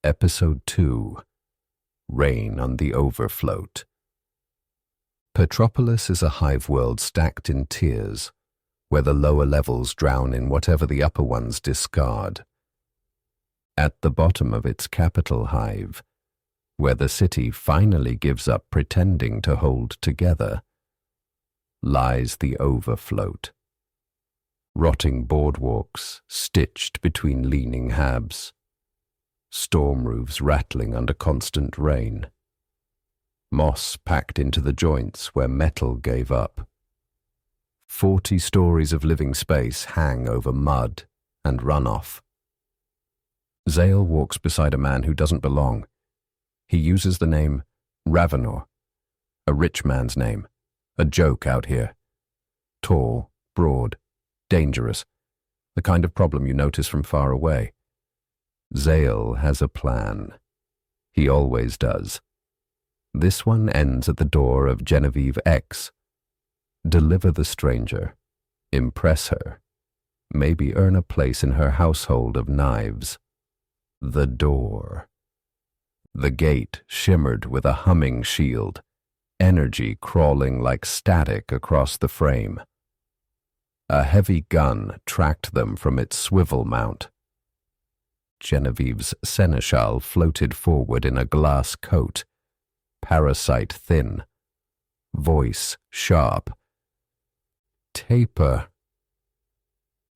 Episode 2, Rain on the Overfloat. Petropolis is a hive world stacked in tiers, where the lower levels drown in whatever the upper ones discard. At the bottom of its capital hive, where the city finally gives up pretending to hold together, lies the Overfloat. Rotting boardwalks stitched between leaning habs, storm roofs rattling under constant rain, moss packed into the joints where metal gave up. 40 stories of living space hang over mud and runoff. Zale walks beside a man who doesn't belong. He uses the name Ravenor, a rich man's name, a joke out here. Tall, broad, dangerous, the kind of problem you notice from far away. Zale has a plan. He always does. This one ends at the door of Genevieve X. Deliver the stranger, impress her, maybe earn a place in her household of knives. The door. The gate shimmered with a humming shield, energy crawling like static across the frame. A heavy gun tracked them from its swivel mount. Genevieve's seneschal floated forward in a glass coat, parasite thin, voice sharp. Taper.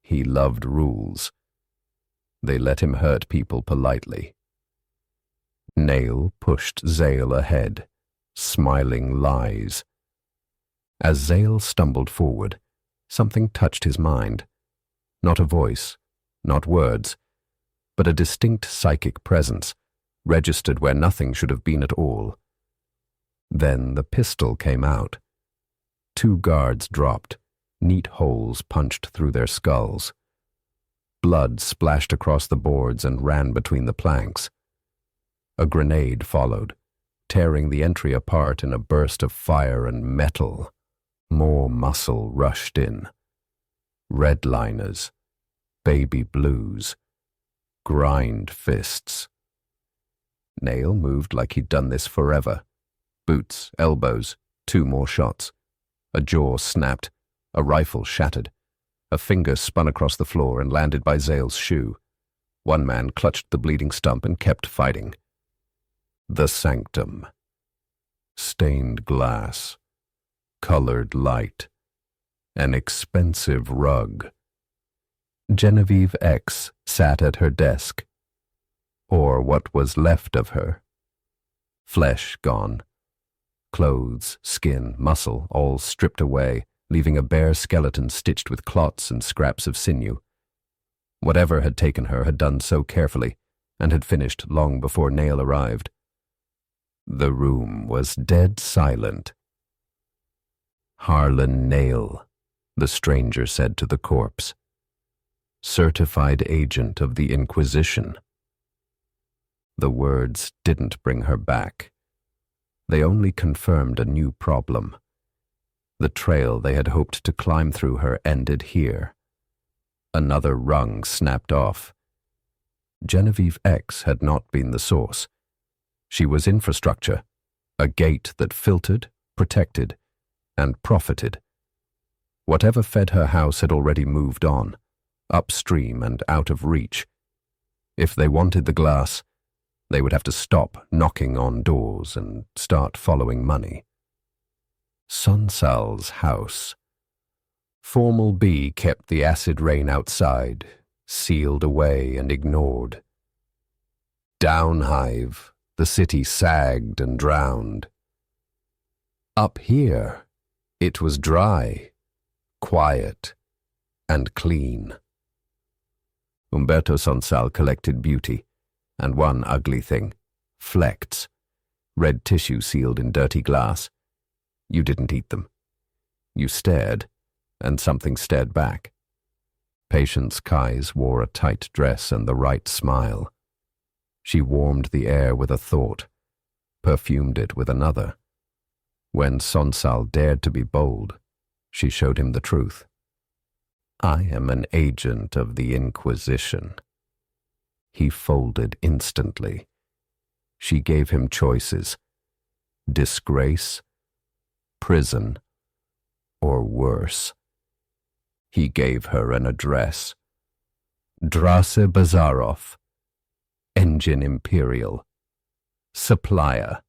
He loved rules. They let him hurt people politely. Nail pushed Zale ahead, smiling lies. As Zale stumbled forward, something touched his mind. Not a voice, not words, but a distinct psychic presence, registered where nothing should have been at all. Then the pistol came out. 2 guards dropped, neat holes punched through their skulls. Blood splashed across the boards and ran between the planks. A grenade followed, tearing the entry apart in a burst of fire and metal. More muscle rushed in. Redliners, baby blues, grind fists. Nail moved like he'd done this forever. Boots, elbows, 2 more shots. A jaw snapped, a rifle shattered. A finger spun across the floor and landed by Zale's shoe. One man clutched the bleeding stump and kept fighting. The sanctum. Stained glass. Colored light. An expensive rug. Genevieve X sat at her desk. Or what was left of her. Flesh gone. Clothes, skin, muscle, all stripped away, leaving a bare skeleton stitched with clots and scraps of sinew. Whatever had taken her had done so carefully, and had finished long before Nail arrived. The room was dead silent. Harlan Nail, the stranger said to the corpse. Certified agent of the Inquisition. The words didn't bring her back. They only confirmed a new problem. The trail they had hoped to climb through her ended here. Another rung snapped off. Genevieve X had not been the source. She was infrastructure, a gate that filtered, protected, and profited. Whatever fed her house had already moved on, upstream and out of reach. If they wanted the glass, they would have to stop knocking on doors and start following money. Sonsal's house. Formal B kept the acid rain outside, sealed away and ignored. Down hive, the city sagged and drowned. Up here, it was dry, quiet, and clean. Umberto Sonsal collected beauty, and one ugly thing, flects, red tissue sealed in dirty glass. You didn't eat them. You stared, and something stared back. Patience Kais wore a tight dress and the right smile. She warmed the air with a thought, perfumed it with another. When Sonsal dared to be bold, she showed him the truth. I am an agent of the Inquisition. He folded instantly, She gave him choices: disgrace, prison, or worse. He gave her an address: Drasse Bazarov, Engine Imperial, Supplier.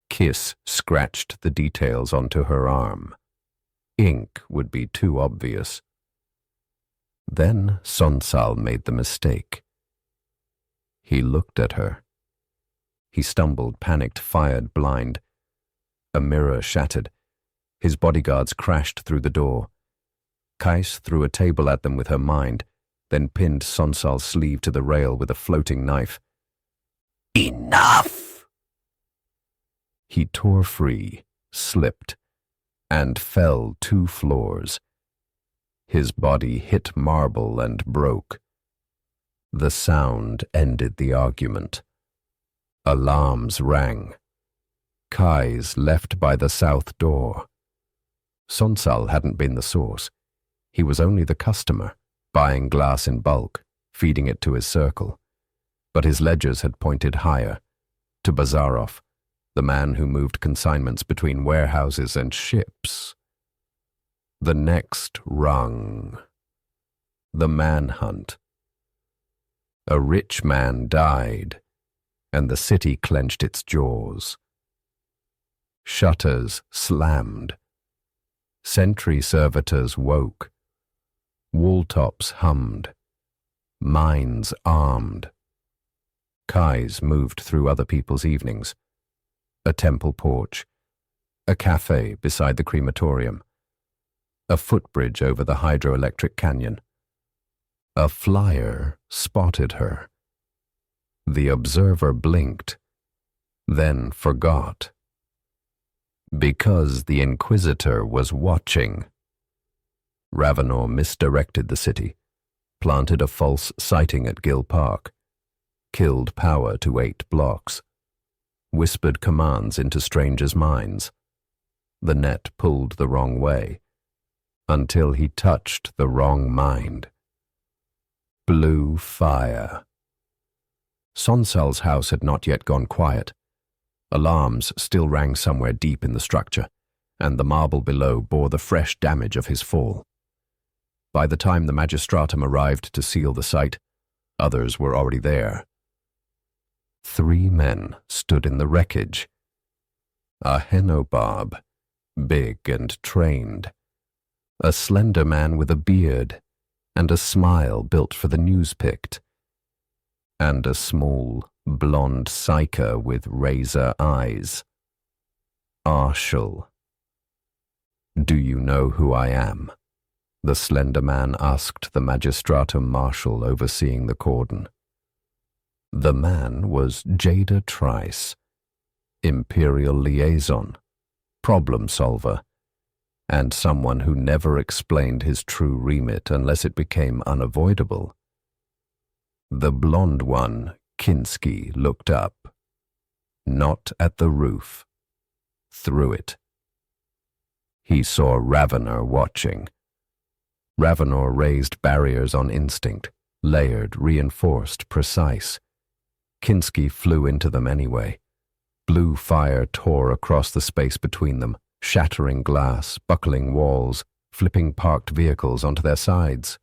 Kiss scratched the details onto her arm. Ink would be too obvious. Then Sonsal made the mistake. He looked at her. He stumbled, panicked, fired, blind. A mirror shattered. His bodyguards crashed through the door. Kais threw a table at them with her mind, then pinned Sonsal's sleeve to the rail with a floating knife. Enough! He tore free, slipped, and fell 2 floors. His body hit marble and broke. The sound ended the argument. Alarms rang. Kais left by the south door. Sonsal hadn't been the source. He was only the customer, buying glass in bulk, feeding it to his circle. But his ledgers had pointed higher, to Bazarov, the man who moved consignments between warehouses and ships. The next rung. The manhunt. A rich man died, and the city clenched its jaws. Shutters slammed. Sentry servitors woke. Wall-tops hummed. Mines armed. Kais moved through other people's evenings. A temple porch. A cafe beside the crematorium. A footbridge over the hydroelectric canyon. A flyer spotted her. The observer blinked, then forgot. Because the Inquisitor was watching. Ravenor misdirected the city, planted a false sighting at Gill Park, killed power to 8 blocks, whispered commands into strangers' minds. The net pulled the wrong way, until he touched the wrong mind. Blue fire. Sonsal's house had not yet gone quiet. Alarms still rang somewhere deep in the structure, and the marble below bore the fresh damage of his fall. By the time the magistratum arrived to seal the site, others were already there. 3 men stood in the wreckage. A henobarb, big and trained. A slender man with a beard, and a smile built for the news-picked. And a small, blonde psyker with razor eyes. Arshal. Do you know who I am? The slender man asked the magistratum marshal overseeing the cordon. The man was Jada Trice, Imperial liaison, problem solver, and someone who never explained his true remit unless it became unavoidable. The blonde one, Kinski, looked up. Not at the roof. Through it. He saw Ravenor watching. Ravenor raised barriers on instinct, layered, reinforced, precise. Kinski flew into them anyway. Blue fire tore across the space between them, shattering glass, buckling walls, flipping parked vehicles onto their sides.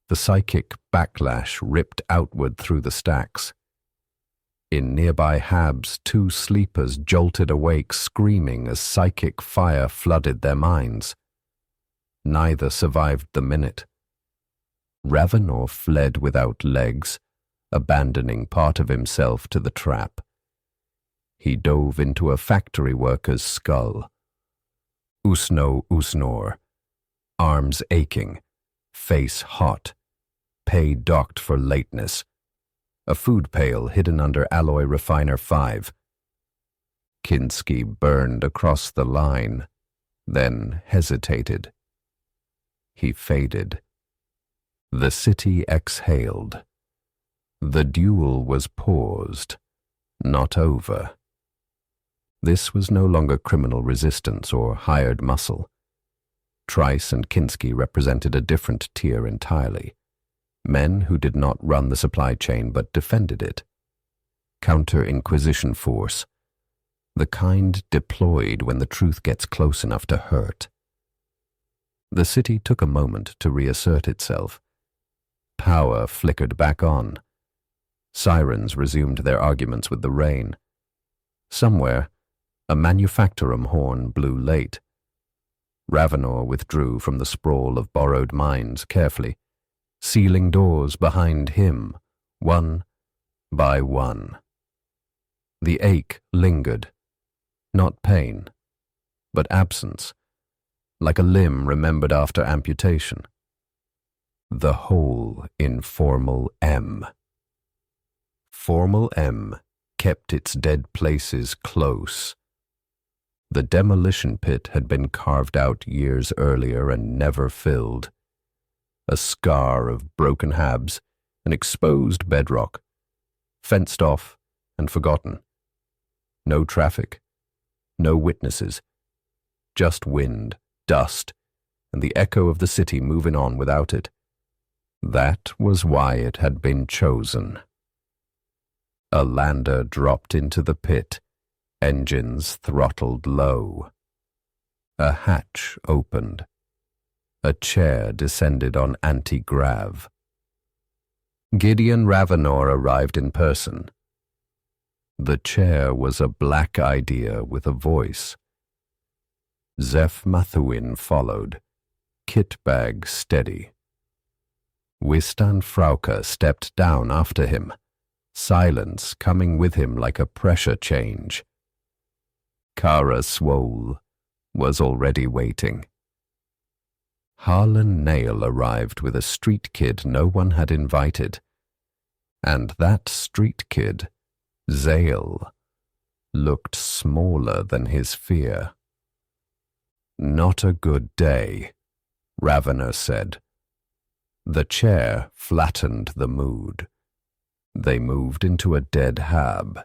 The psychic backlash ripped outward through the stacks. In nearby habs, 2 sleepers jolted awake, screaming as psychic fire flooded their minds. Neither survived the minute. Ravenor fled without legs, abandoning part of himself to the trap. He dove into a factory worker's skull. Usno Usnor, arms aching, face hot, pay docked for lateness. A food pail hidden under alloy refiner 5. Kinski burned across the line, then hesitated. He faded. The city exhaled. The duel was paused, not over. This was no longer criminal resistance or hired muscle. Trice and Kinski represented a different tier entirely. Men who did not run the supply chain but defended it. counter-Inquisition force, the kind deployed when the truth gets close enough to hurt. The city took a moment to reassert itself. Power flickered back on. Sirens resumed their arguments with the rain. Somewhere, a manufactorum horn blew late. Ravenor withdrew from the sprawl of borrowed minds carefully, sealing doors behind him, one by one. The ache lingered, not pain, but absence, like a limb remembered after amputation. The hole in Formal M. Formal M kept its dead places close. The demolition pit had been carved out years earlier and never filled. A scar of broken habs, an exposed bedrock, fenced off and forgotten. No traffic, no witnesses, just wind, dust, and the echo of the city moving on without it. That was why it had been chosen. A lander dropped into the pit, engines throttled low. A hatch opened. A chair descended on anti-grav. Gideon Ravenor arrived in person. The chair was a black idea with a voice. Zeph Mathuin followed, kit bag steady. Wistan Frauke stepped down after him, silence coming with him like a pressure change. Kara Swole was already waiting. Harlan Nail arrived with a street kid no one had invited, and that street kid, Zale, looked smaller than his fear. Not a good day, Ravenor said. The chair flattened the mood. They moved into a dead hab.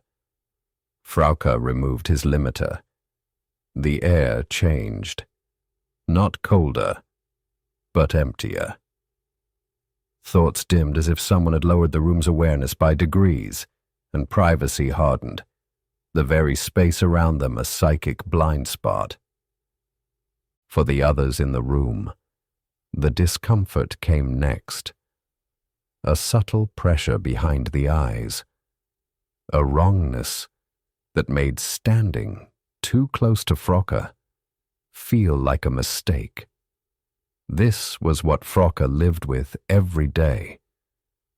Frauke removed his limiter. The air changed. Not colder, but emptier. Thoughts dimmed as if someone had lowered the room's awareness by degrees, and privacy hardened, the very space around them a psychic blind spot. For the others in the room, the discomfort came next. A subtle pressure behind the eyes. A wrongness that made standing too close to Frauke feel like a mistake. This was what Frauke lived with every day,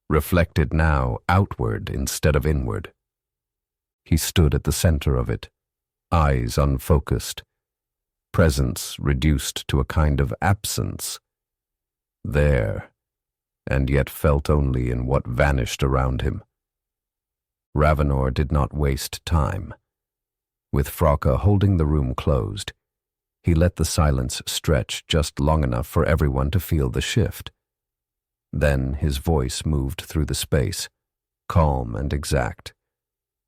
reflected now outward instead of inward. He stood at the center of it, eyes unfocused, presence reduced to a kind of absence. There, and yet felt only in what vanished around him. Ravenor did not waste time. With Frauke holding the room closed, he let the silence stretch just long enough for everyone to feel the shift. Then his voice moved through the space, calm and exact,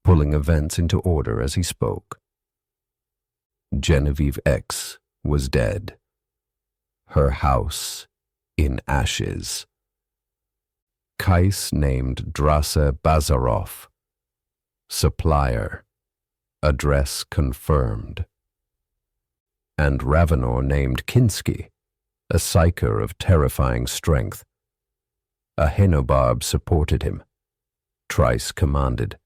pulling events into order as he spoke. Genevieve X was dead. Her house in ashes. Kais named Drasa Bazarov. Supplier. Address confirmed. And Ravenor named Kinski, a psyker of terrifying strength. A Henobarb supported him. Trice commanded.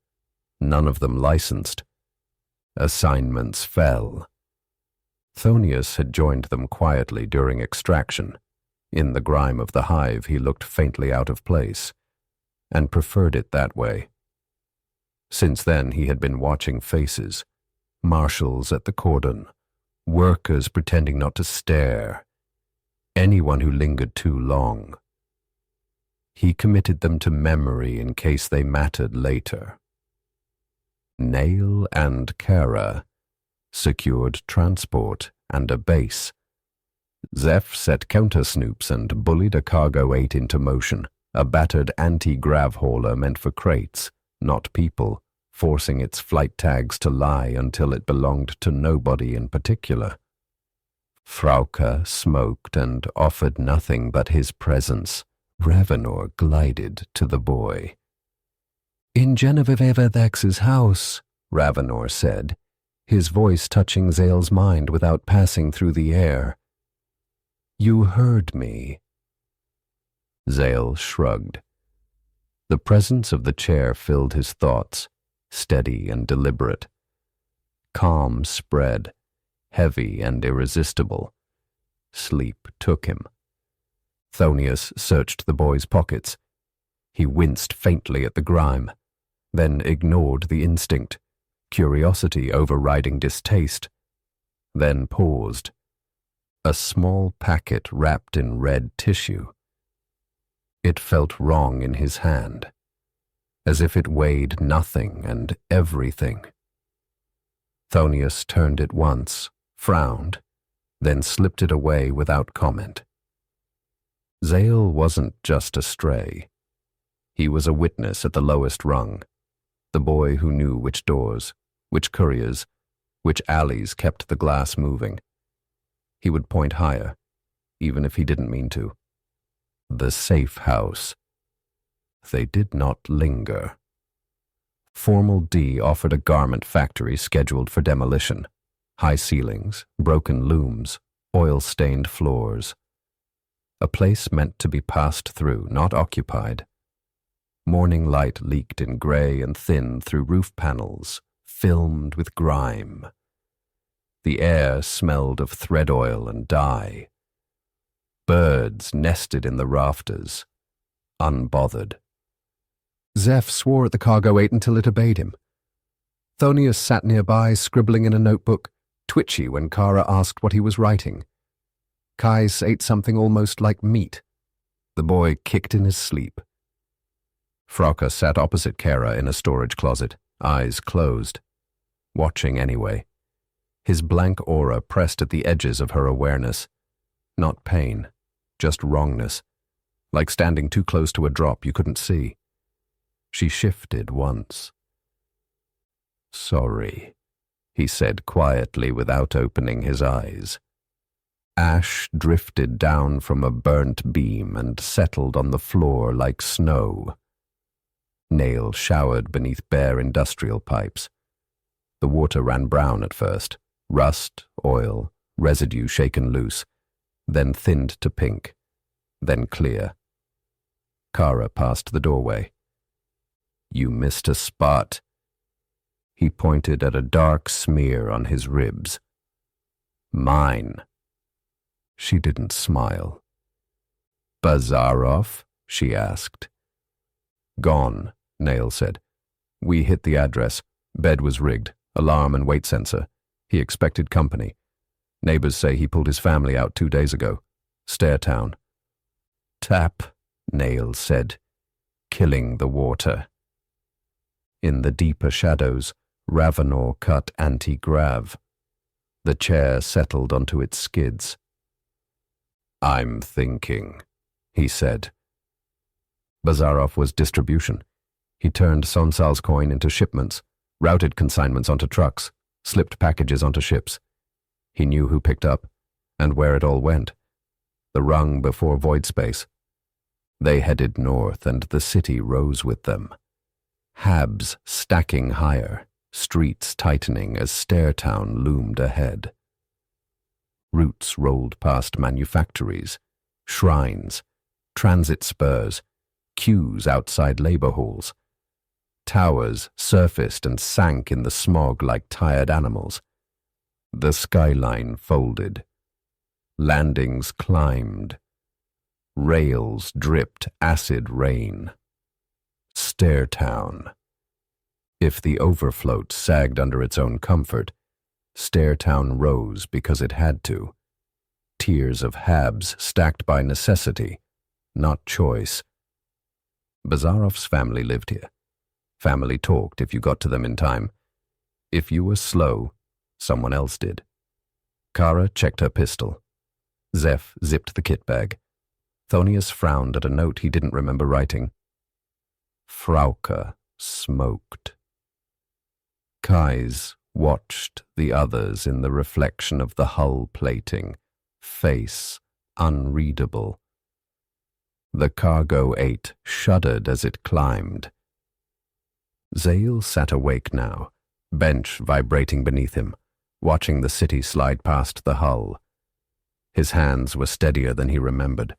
None of them licensed. Assignments fell. Thonius had joined them quietly during extraction. In the grime of the hive he looked faintly out of place, and preferred it that way. Since then he had been watching faces, marshals at the cordon, workers pretending not to stare, anyone who lingered too long. He committed them to memory in case they mattered later. Nail and Kara secured transport and a base. Zeph set counter-snoops and bullied a cargo 8 into motion, a battered anti-grav hauler meant for crates, not people, forcing its flight tags to lie until it belonged to nobody in particular. Frauke smoked and offered nothing but his presence. Ravenor glided to the boy. "In Genevieve'Thex's house," Ravenor said, his voice touching Zale's mind without passing through the air. "You heard me." Zale shrugged. The presence of the chair filled his thoughts, steady and deliberate. Calm spread, heavy and irresistible. Sleep took him. Thonius searched the boy's pockets. He winced faintly at the grime, then ignored the instinct, curiosity overriding distaste, then paused. A small packet wrapped in red tissue. It felt wrong in his hand, as if it weighed nothing and everything. Thonius turned it once, frowned, then slipped it away without comment. Zale wasn't just a stray. He was a witness at the lowest rung, the boy who knew which doors, which couriers, which alleys kept the glass moving. He would point higher, even if he didn't mean to. The safe house. They did not linger. Formal D offered a garment factory scheduled for demolition. High ceilings, broken looms, oil-stained floors. A place meant to be passed through, not occupied. Morning light leaked in gray and thin through roof panels, filmed with grime. The air smelled of thread oil and dye. Birds nested in the rafters, unbothered. Zeph swore at the cargo 8 until it obeyed him. Thonius sat nearby, scribbling in a notebook, twitchy when Kara asked what he was writing. Kais ate something almost like meat. The boy kicked in his sleep. Frauke sat opposite Kara in a storage closet, eyes closed, watching anyway. His blank aura pressed at the edges of her awareness. Not pain, just wrongness, like standing too close to a drop you couldn't see. She shifted once. "Sorry," he said quietly without opening his eyes. Ash drifted down from a burnt beam and settled on the floor like snow. Nail showered beneath bare industrial pipes. The water ran brown at first, rust, oil, residue shaken loose, then thinned to pink, then clear. Kara passed the doorway. "You missed a spot." He pointed at a dark smear on his ribs. "Mine." She didn't smile. "Bazarov?" she asked. "Gone," Nail said. "We hit the address. Bed was rigged, alarm and weight sensor. He expected company. Neighbors say he pulled his family out 2 days ago. Stairtown." "Tap," Nail said, "killing the water." In the deeper shadows, Ravenor cut anti-grav. The chair settled onto its skids. "I'm thinking," he said. Bazarov was distribution. He turned Sonsal's coin into shipments, routed consignments onto trucks, slipped packages onto ships. He knew who picked up, and where it all went. The rung before void space. They headed north, and the city rose with them. Habs stacking higher, streets tightening as Stairtown loomed ahead. Routes rolled past manufactories, shrines, transit spurs, queues outside labor halls. Towers surfaced and sank in the smog like tired animals. The skyline folded. Landings climbed. Rails dripped acid rain. Stairtown. If the Overfloat sagged under its own comfort, Stairtown rose because it had to. Tiers of habs stacked by necessity, not choice. Bazarov's family lived here. Family talked if you got to them in time. If you were slow, someone else did. Kara checked her pistol. Zeph zipped the kit bag. Thonius frowned at a note he didn't remember writing. Frauke smoked. Kais watched the others in the reflection of the hull plating, face unreadable. The cargo 8 shuddered as it climbed. Zale sat awake now, bench vibrating beneath him, watching the city slide past the hull. His hands were steadier than he remembered.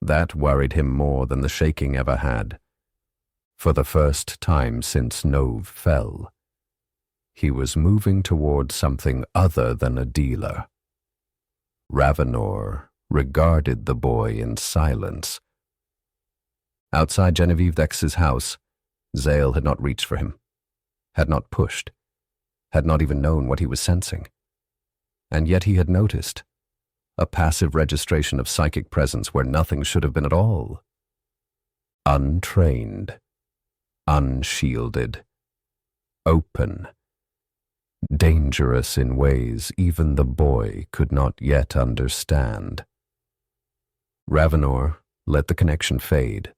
That worried him more than the shaking ever had. For the first time since Nove fell, he was moving toward something other than a dealer. Ravenor regarded the boy in silence. Outside Genevieve Dex's house, Zale had not reached for him, had not pushed, had not even known what he was sensing. And yet he had noticed a passive registration of psychic presence where nothing should have been at all. Untrained, unshielded, open, dangerous in ways even the boy could not yet understand. Ravenor let the connection fade,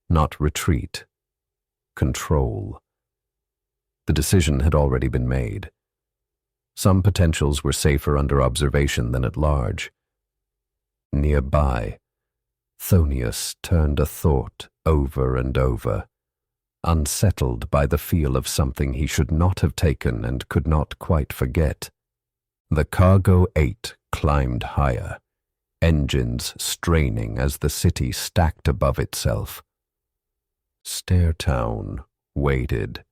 not retreat, control. The decision had already been made. Some potentials were safer under observation than at large. Nearby, Thonius turned a thought over and over, unsettled by the feel of something he should not have taken and could not quite forget. The cargo 8 climbed higher, engines straining as the city stacked above itself. Stairtown waited,